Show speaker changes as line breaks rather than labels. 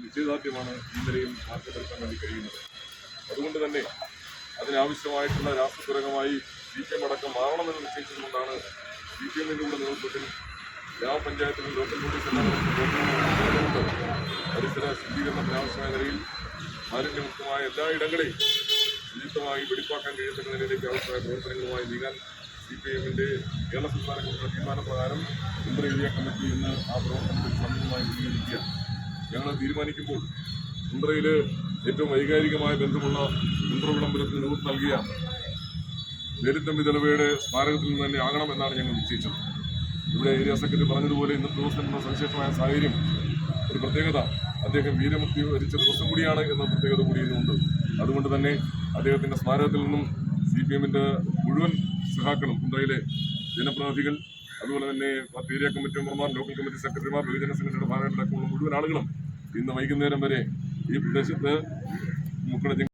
നിശ്ചയദാർഢ്യമാണ് ഈ നിലയിൽ മാറ്റപ്പെടുത്താൻ വേണ്ടി കഴിയുന്നത്. അതുകൊണ്ട് തന്നെ അതിനാവശ്യമായിട്ടുള്ള രാഷ്ട്രപരമായി CPM അടക്കം മാറണമെന്ന് നിശ്ചയിച്ചുകൊണ്ടാണ് CPM-ന്റെ നേതൃത്വത്തിൽ ഗ്രാമപഞ്ചായത്തുകൾ ലോക്കൽ ബോഡീസ് പരിസര ശുചീകരണത്തിന് ആവശ്യമായ നിലയിൽ മാലിന്യമുക്തമായ എല്ലാ ഇടങ്ങളെയും ശുചിത്വമായി വെടിപ്പാക്കാൻ കഴിയുന്ന നിലയിലേക്ക് ആവശ്യമായ പ്രവർത്തനങ്ങളുമായി നീങ്ങാൻ CPM-ന്റെ കേരള സംസ്ഥാന കമ്മിറ്റിയുടെ തീരുമാനപ്രകാരം കുണ്ട്ര ഏരിയ കമ്മിറ്റി ഇന്ന് ആ പ്രവർത്തനത്തിൽ സമ്മതമായി സ്വീകരിക്കുക. ഞങ്ങൾ തീരുമാനിക്കുമ്പോൾ കുണ്ട്രയിൽ ഏറ്റവും വൈകാരികമായ ബന്ധമുള്ള കുണ്ട്ര വിളംബരത്തിന് നേതൃത്വം നൽകിയ വേലുത്തമ്പി ദളവയുടെ സ്മാരകത്തിൽ നിന്ന് തന്നെ ആകണമെന്നാണ് ഞങ്ങൾ നിശ്ചയിച്ചത്. ഇവിടെ ഏരിയ സെക്രട്ടറി പറഞ്ഞതുപോലെ ഇന്നത്തെ ദിവസത്തിനുള്ള സവിശേഷമായ സാഹചര്യം ഒരു പ്രത്യേകത, അദ്ദേഹം വീരമുക്തി വരിച്ച ദിവസം കൂടിയാണ് എന്ന പ്രത്യേകത കൂടി ഇന്നുണ്ട്. അതുകൊണ്ട് തന്നെ അദ്ദേഹത്തിൻ്റെ സ്മാരകത്തിൽ നിന്നും CPM-ന്റെ മുഴുവൻ സഹാക്കളും, കുണ്ട്രയിലെ ജനപ്രതിനിധികൾ, അതുപോലെ തന്നെ പാർട്ടി ഏരിയ കമ്മിറ്റി മെമ്പർമാർ, ലോക്കൽ കമ്മിറ്റി സെക്രട്ടറിമാർ, ബഹുജന സംഘടനയുടെ ഭാഗമായിട്ടുള്ള മുഴുവൻ ആളുകളും ഇന്ന് വൈകുന്നേരം വരെ ഈ പ്രദേശത്ത് മുക്കട